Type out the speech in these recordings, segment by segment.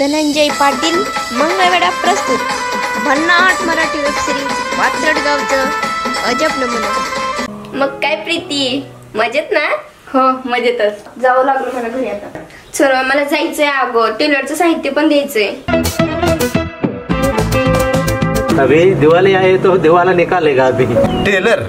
धनंजय पाटील मंगळवेढा प्रस्तुत भन्नाट Marathi web series वात्रटगावचं अजब नमुना। मग काय प्रीती, मजेत ना? हो मजेतच। जावं लागलं मला घरी आता। चल मला जायचंय, अगं टेलरचं साहित्य पण द्यायचंय। अभी दिवाळी आहे तो दिवाला निकालेगा अभी। टेलर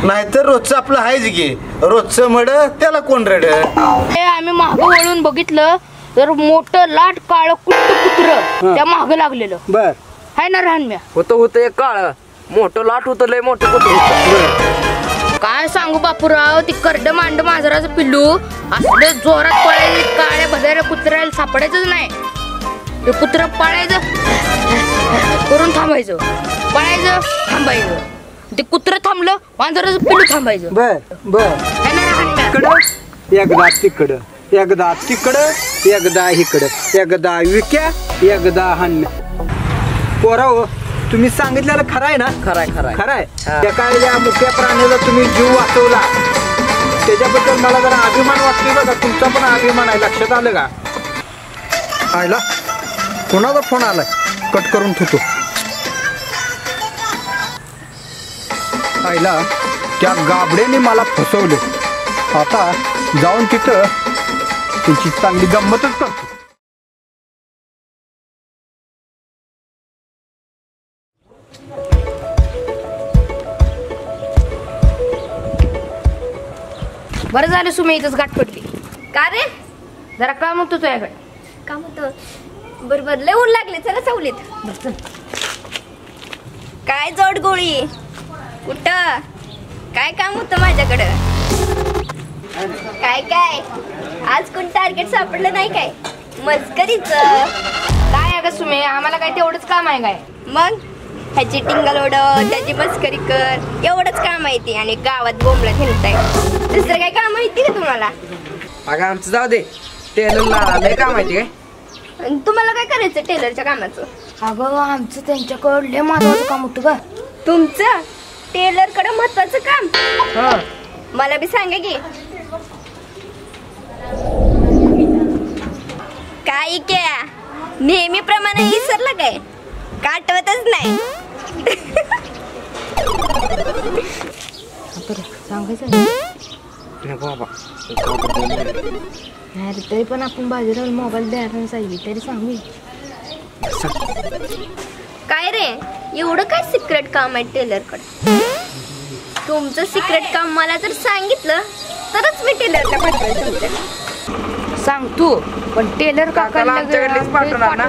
नाहीतर रोजचं आपलं आहेच की, रोजचं मड त्याला कोण रड। आम्ही माग वळून बघितलं तर मोठं लाट काळ कुत्र त्या माग लागलेलं। बर हाय ना राहण्या? होतं एक काळ मोठं लाट होतं, लय मोठं कुत्र। काय सांगू बापूराव, ती करड मांड मांजराचं पिल्लू असलं जोरात पळायचं, काळ्या भद्याला कुत्र्याला सापडायचंच नाही। ते कुत्र पळायचं करून थांबायचं, पळायचं थांबायचं, ते कुत्र थांबलं मांजराचं पिल्लू थांबायचं। बर बर हाय ना राहण्या? एकदा तिकडं एकदा तिकडं एकदा इकडं, एकदा विक्या एकदा हाण्या। पोराव तुम्ही सांगितलेलं खरं आहे ना? खराय खरंय। त्या काय या मुख्य प्राण्याला तुम्ही जीव वाचवला त्याच्याबद्दल मला जरा अभिमान वाटतोय बघा। तुमचा पण अभिमान आहे, लक्षात आलं का? आयला कोणाचा फोन आलाय, कट करून ठेवतो। आयला त्या गाबड्याने मला फसवले, आता जाऊन तिथं त्याची चांगली गंमतच करतो। बरं झालं सुमे इथंच गाठ पडली। का रे? जरा काम होतं तुझ्याकडे। काम होतं? बरोबर लय ऊन लागले, चला सावलीत। काय जोड गोळी कुठं? काय काम होतं माझ्याकडं? काय आज कोण टार्गेट सापडलं नाही काय? मस्करीच काय अगं सुमे, आम्हाला काय तेवढंच काम आहे काय? मग ह्याची टिंगल ओढ, त्याची मस्करी कर, एवढंच काम माहिती। आणि गावात बोंबला हिंडताय, दुसरं काय काम माहिती का तुम्हाला? अगं आमचं जाऊ दे, टेलरला लय काम माहिती काय? आणि तुम्हाला काय करायचं टेलरच्या कामाचं? अगं आमचं त्यांच्याकडे लय महत्वाचं काम होतं का? तुमचं टेलरकडे महत्वाचं काम? मला बी सांगा की। काय क्या नेहमीप्रमाणे विसरलं काय? आठवतच नाही? सांगायचं बाबा नाही तरी पण आपण बाजीराव मोबाईल द्यायला सांगितली तरी सांगू। काय रे, एवढं काय सिक्रेट काम आहे टेलरकडे? तुमचं सिक्रेट काम मला जर सांगितलं तरच मी टेलरला पाठवेल तुमच्याकडे। सांग तू, पण टेलर काकाला आमच्याकडेच पाठवणार ना?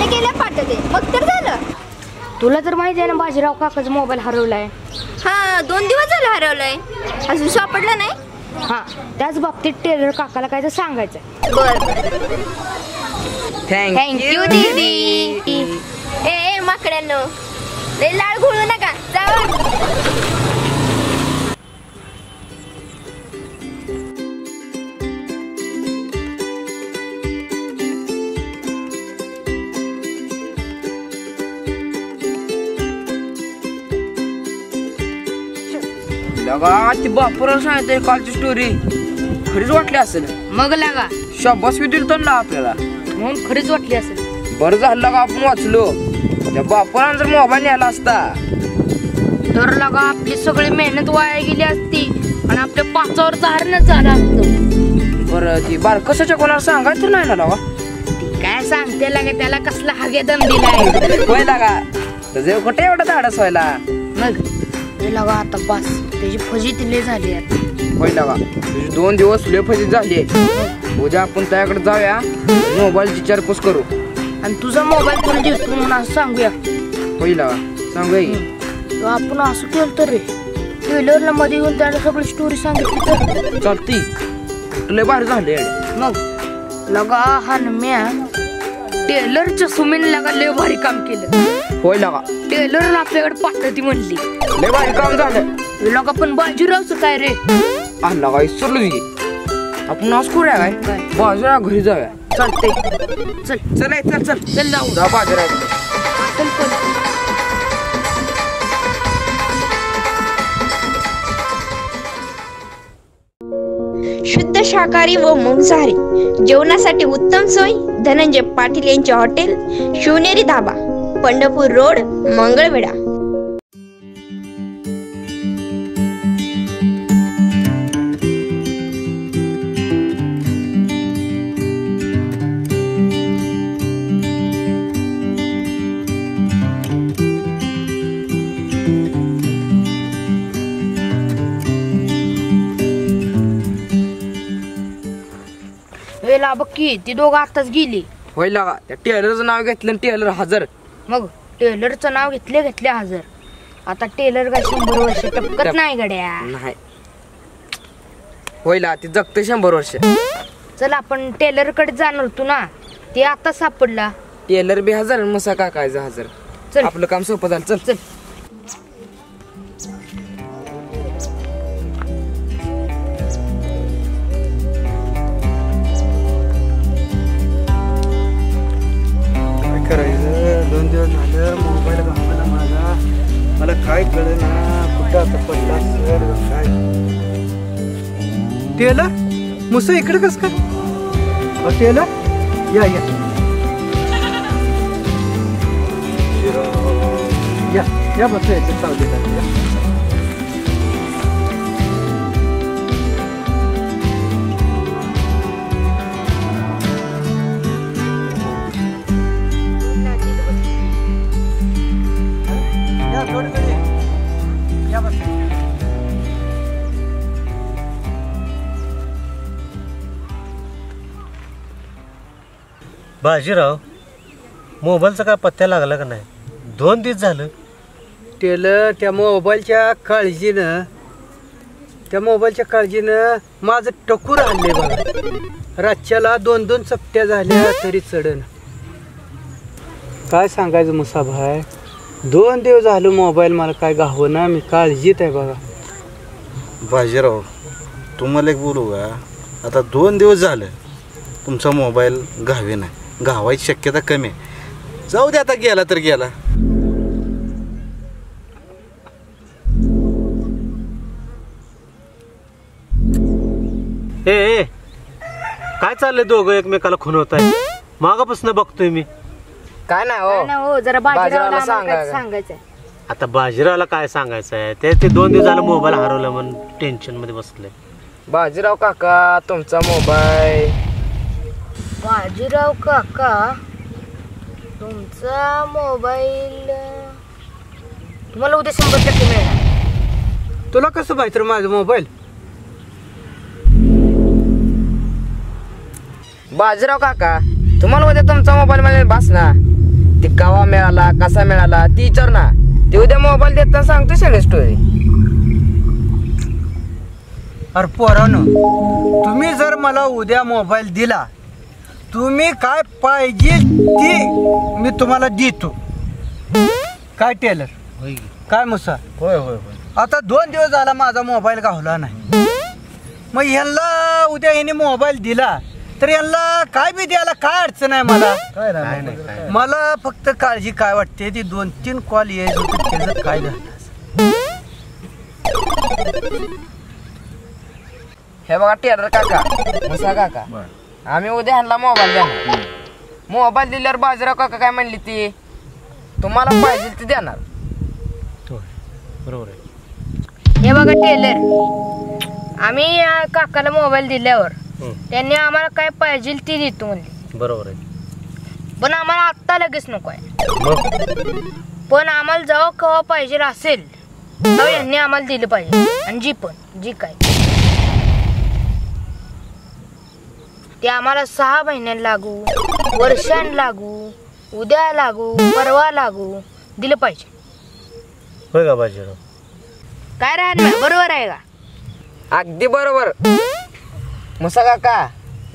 गेले पाठवते, मग तर झालं। तुला तर माहिती आहे ना बाजीराव काकाचा मोबाईल हरवलाय। हा 2 दिवस झाले हरवलंय, अजून सापडलं नाही। हा त्याच बाबतीत टेलर काकाला काय तर सांगायचं। बर थँक्यू दीदी। ए माकड्यांनो, लय लाळ घोळू नका, जावा। लगा ती बापूराव सांगितलं कालची स्टोरी खरीच वाटली असेल। मग लागा शाबास किती दिलं ना आपल्याला, म्हणून खरीच वाटली असेल। बरं झालं का आपण वाचलो। त्या बापूराव जर मोबाईल न्यायला असता तर लगा आपली सगळी मेहनत वाया गेली असती आणि आपल्या पाचावर चारणच झालं असतं। बरं ती बार कशाच्या कोणाला सांगायचं नाही ना लगा? काय सांगते लागा, त्याला कसला हागे दम दिलाय। होय लागा, तुझे कुठे एवढं धाडस व्हायला? मग हे लगा आता बस, त्याची फजिती लय झाली आता। होय लागा, तुझी 2 दिवस लय फजिती झाली। उद्या आपण त्याकडे जाऊया, मोबाईलची विचारपूस करू आणि तुझा मोबाईल तुला देतो म्हणून असं सांगूया। होय लागा, सांगूया तो आपण असं केलं तर रे, टेलरला मध्ये येऊन त्याला सगळी स्टोरी सांगितली तर चालती। लय भारी झाले। मग लगा हनम्या टेलरच्या सुमीन लगा लय भारी काम केलं। होय लागा, टेलर आपल्याकडे पाठवती म्हणली, लय भारी काम झालं। लगा पण बाजीरावचं काय रे? आणला काय विसरलो की आपण आज करूया काय? बाजूला घरी जाऊया। चालते, चल चल चल चल चल जाऊ जा बाजूला। चल पण शुद्ध शाकाहारी व मांसाहारी जेवणासाठी उत्तम सोय धनंजय पाटील यांचे हॉटेल शिवनेरी धाबा, पंढरपूर रोड, मंगळवेढा. वेला बक्की ती दोघं आताच गेली. होय लागा, त्या टेलरचं नाव घेतलं आणि टेलर हजर. मग टेलरचं नाव घेतले हजर. आता टेलर काय 100 वर्ष टपकत नाही गड्या. नाही होय ला, ती जगते 100 वर्ष. चल आपण टेलर कडे जाणार होतो ना, ते आता सापडला. टेलर बी हजर आणि मसा काकायचं हजर. चल आपलं काम सोपं झालं. चल चल. करायचं 2 दिवस झालं मोबाईल घातला माझा. मला काय कळलं ना कुठं आता पडला सर काय. टेलर मुसा इकडे कस काय. टेलर या या या या बस याच्या सावलीला या. बाजीराव, मोबाईलचा काय पत्त्या लागला का नाही? 2 दिवस झालं. टेलर त्या मोबाईलच्या काळजीनं माझं टकूर आणले बघा. रातच्याला 2-2 चपट्या झाल्या तरी चढण. काय सांगायचं मुसाभाई, 2 दिवस झालं मोबाईल मला काय गावना. मी काळजीत आहे बघा. बाजीराव, तुम्हाला एक बोलू का, आता 2 दिवस झालं तुमचा मोबाईल घावे नाही. घावायची शक्यता कमी आहे. जाऊ दे, आता गेला तर गेला. ए काय चाललंय? दोघं एकमेकाला खुनवत आहे. मागापासून बघतोय मी. काय नाही हो, जरा बाजीरावला सांगायचंय. आता बाजीरावला काय सांगायचं आहे? ते 2 दिवस झालं मोबाईल हरवला म्हणून टेन्शन मध्ये बसलंय. बाजीराव काका, तुमचा मोबाईल. बाजीराव काका, तुमचा मोबाईल तुम्हाला उद्या 100% मिळणार. तुला कसं माहिती रे माझा मोबाईल? बाजीराव काका, तुम्हाला उद्या तुमचा मोबाईल मिळेल. बस ना, ती केव्हा मिळाला, कसा मिळाला ती विचार ना. ते उद्या मोबाईल देताना सांगतो सगळी स्टोरी. अरे पोरानो, तुम्ही जर मला उद्या मोबाईल दिला, तुम्ही काय पाहिजे ती मी तुम्हाला देतो. काय टेलर, काय मुसा? होय होय होय. आता 2 दिवस झाला माझा मोबाईल गावला नाही. मग ह्यांना उद्या ह्याने मोबाईल दिला तर यांना काय बी द्यायला काय अडचण आहे मला. मला फक्त काळजी काय वाटते, ती 2-3 कॉल यायचं होतं त्याचं काय झालं. हे बघा टेलर काका, मुसा काका, आम्ही उद्या ह्यांना मोबाईल देणार. मोबाईल दिल्यावर बाजीराव काका काय म्हणली, ती तुम्हाला पाहिजे ती देणार. बरोबर आहे. हे बघा टेलर, आम्ही काकाला मोबाईल दिल्यावर त्यांनी आम्हाला काय पाहिजे ती देतो म्हणली. बरोबर आहे. पण आम्हाला आत्ता लगेच नको आहे. मग पण आम्हाला जेव्हा केव्हा पाहिजे असेल तेव्हा यांनी आम्हाला दिलं पाहिजे. आणि जी काय ते आम्हाला 6 महिन्यां लागू, वर्षां लागू, उद्या लागू, परवा लागू, दिलं पाहिजे. होय का बाजीराव? काय राहणार, बरोबर आहे का? अगदी बरोबर. मुसा काका,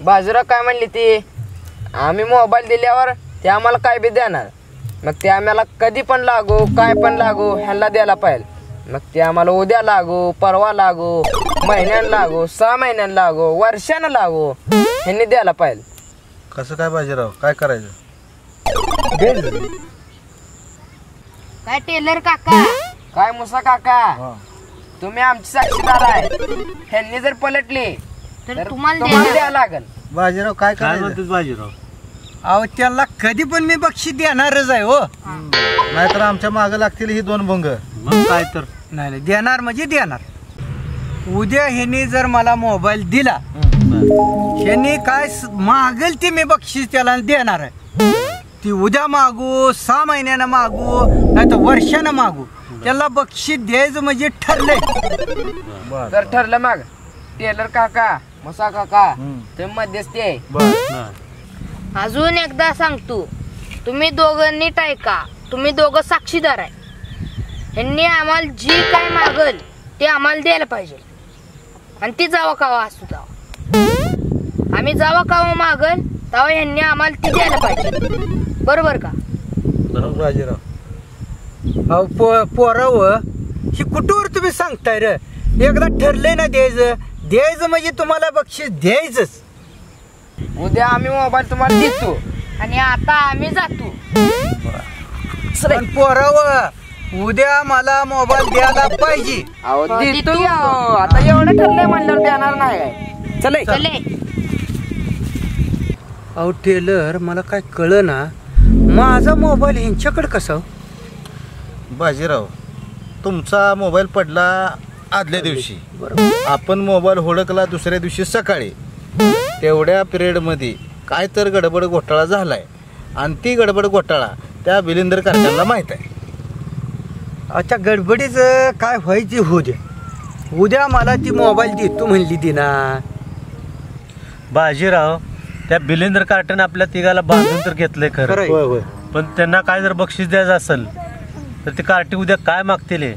बाजीराव काय म्हणली, ती आम्ही मोबाईल दिल्यावर ते आम्हाला काय बी देणार. मग ते आम्हाला कधी पण लागू, काय पण लागू, ह्यांना द्यायला पाहिजे. मग ते आम्हाला उद्या लागू, परवा लागू, महिन्यानं लागू, 6 महिन्यानं लागू, वर्षानं लागू, ह्यांनी द्यायला पाहिजे. कसं काय बाजीराव, काय करायचं? काय टेलर काका, काय मुसा काका, तुम्ही आमची साक्षीदार आहे. ह्यांनी जर पलटली तर तुम्हाला तुम्हाला द्यावं लागेल. बाजीराव काय काय करायचं? म्हणतेस बाजीराव? अहो त्याला कधी पण मी बक्षीस देणारच आहे हो. नाहीतर आमच्या मागं लागतील ही 2 भंग. मग काय तर नाही नाही, देणार म्हणजे देणार. उद्या ह्याने जर मला मोबाईल दिला ह्याने काय मागेल ते मी बक्षीस त्याला देणार आहे. ती उद्या मागू, 6 महिन्यानं मागू, नाही तर वर्षानं मागू, त्याला बक्षीस द्यायचं म्हणजे ठरलंय. तर ठरलं मग टेलर काका मसा काका तुम्ही मध्यस्थी आहे. अजून एकदा सांगतो, तुम्ही दोघं नीट ऐका. तुम्ही दोघं साक्षीदार आहे. ह्यांनी आम्हाला जी काय मागल ते आम्हाला द्यायला पाहिजे. आणि ती जावा कावा असू जावा, आम्ही जावा कावा मागल तेव्हा ह्यांनी आम्हाला ती द्यायला पाहिजे. बरोबर का? बाजीराव, अहो पोराव ही कुठवर तुम्ही सांगताय रे? एकदा ठरलंय ना द्यायचं म्हणजे तुम्हाला बक्षीस द्यायचंच. उद्या आम्ही मोबाईल तुम्हाला देतो. आणि आता आम्ही जातो. पण पोराव उद्या मला मोबाईल द्यायला पाहिजे. अहो देतो की अहो. आता एवढं ठरलंय म्हणल्यावर देणार नाही काय? चले चले. अहो टेलर, मला काय कळ ना, माझा मोबाईल ह्यांच्याकडे कसा? बाजीराव, तुमचा मोबाईल पडला आदल्या दिवशी, आपण मोबाईल हुडकला दुसऱ्या दिवशी सकाळी. तेवढ्या पिरियडमध्ये काय तर गडबड घोटाळा झालाय आणि ती गडबड घोटाळा त्या बिलिंदर कारखान्याला माहीत आहे. अच्छा, गडबडीचं काय व्हायची होऊ द्या. उद्या मला ती मोबाईल देतो म्हणली दिना. बाजीराव, त्या बिलेंद्र कार्टन आपल्या तिघाला बांधून तर घेतलंय खरं, खरंय. होय होय. पण त्यांना काय जर बक्षीस द्यायचं असेल तर ते कार्टी उद्या काय मागतील हे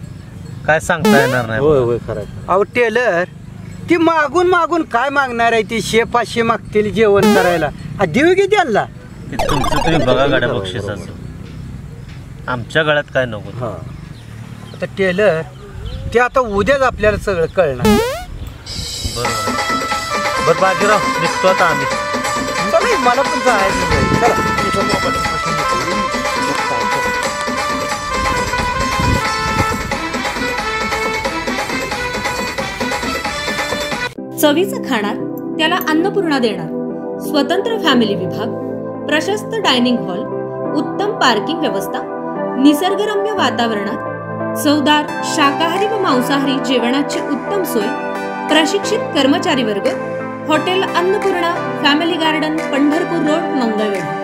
काय सांगता येणार नाही. होय होय खरं. अहो टेलर, ती मागून मागून काय मागणार आहे? ती 100-500 मागतील जेवण करायला. देऊ की त्यांना? ते तुमचं तुम्ही बघा गाड्या बक्षिसाचं, आमच्या गळ्यात काय नको. आता टेलर, ते आता उद्याच आपल्याला सगळं कळणार. बरोबर. बरं बाजीराव, निघतो आता आम्ही. चला, मला पण जायचं आहे. चला, तुमचा मोबाईल चवीचं खाणार त्याला अन्नपूर्णा देणार. स्वतंत्र फॅमिली विभाग, प्रशस्त डायनिंग हॉल, उत्तम पार्किंग व्यवस्था, निसर्गरम्य वातावरणात चवदार शाकाहारी व मांसाहारी जेवणाची उत्तम सोय, प्रशिक्षित कर्मचारी वर्ग, hotel Annapurna, family garden, Pandharpur road, Mangalvedha.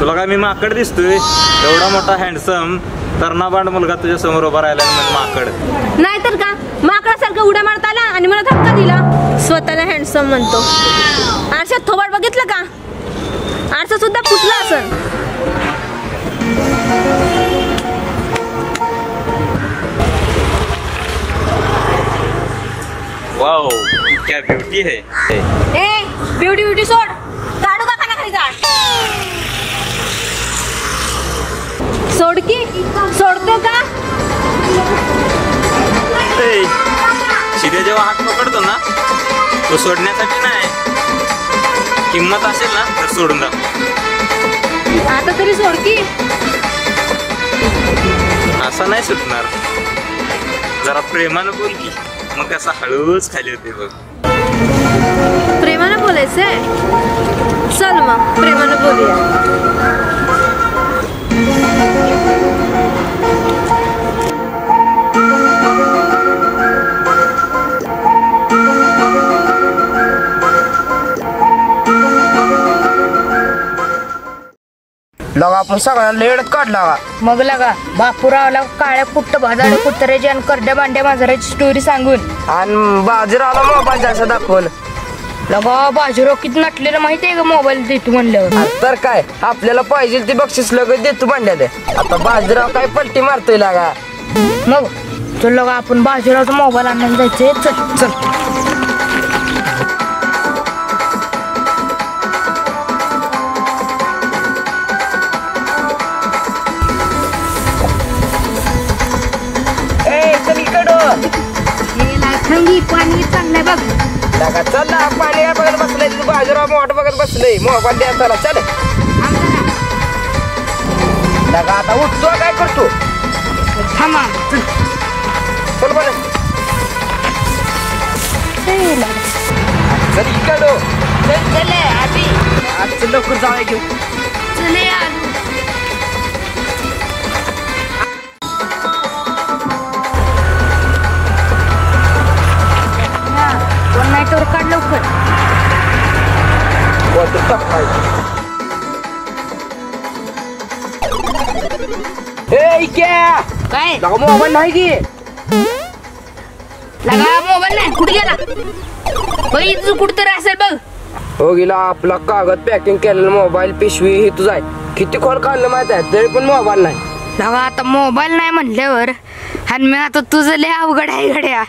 तुला काय मी माकड दिसतोय? एवढा मोठा हँडसम तरणाबांड मुलगा तुझ्या समोर उभा राहिला म्हणजे माकड नाही तर का, माकडासारखं उड्या मारता आला आणि मला धक्का दिला. स्वतःला हँडसम म्हणतो. आरशात थोबाड बघितलं का? आरसा सुद्धा फुटला असन. वाव, क्या ब्युटी है. ए ब्युटी ब्युटी सोड, काढू का खाली झाड? सोड की, सोडतो का? शिदे जेव्हा हात पकडतो ना, तो सोडण्यासाठी नाही, किंमत असेल ना तर सोडून टाक. आता तरी सोड की. असं नाही सुटणार, जरा प्रेमानं बोल की, मग कसा हळूच खाली होते बघ. प्रेमानं बोलायचंय? चल मग प्रेमानं बोलूया. लगा आपण सगळ्या लेड काढला का? मग लगा बापूरावला काळ्या कुट्ट भादाड कुत्र्याची आणि करड्या बांड्या मांजराची स्टोरी सांगून आणि बाजीरावला मोबाईल जायचा दाखवून. लगा बाजीराव किती नटलेलं माहितीये का मोबाईल देतो म्हणल्यावर. तर काय, आपल्याला पाहिजे ती बक्षीस लगेच देतो भांड्यात. आता बाजीराव काय पलटी मारतोय लागा. मग चल लगा आपण बाजीरावचा मोबाईल आणायला जायचंय. चल चल. पाणी चांगलंय बघ. लागा चल ना, पाणी काय बघत बसलंय, बाजीराव वाट बघत बसलंय, मोबाईल द्या चला. चल लागा, आता उठतो काय करतो? थांबा. चल बरं, चल इकडं. चल आधी आज लवकर जाऊया घेऊ. चले आलू. तर काढ लवकर. काय मोबाईल नाही की? लगा मोबाईल नाही, कुठे गेला? बाई तू कुठतरी असेल बघ. हो गेला आपला कागद पॅकिंग केलेला मोबाईल पिशवी ही तुझा आहे. किती खोल काढलं माहित आहे, तरी पण मोबाईल नाही. लगा आता मोबाईल नाही म्हणल्यावर आणि मी आता तुझं लय अवघड आहे गड्या.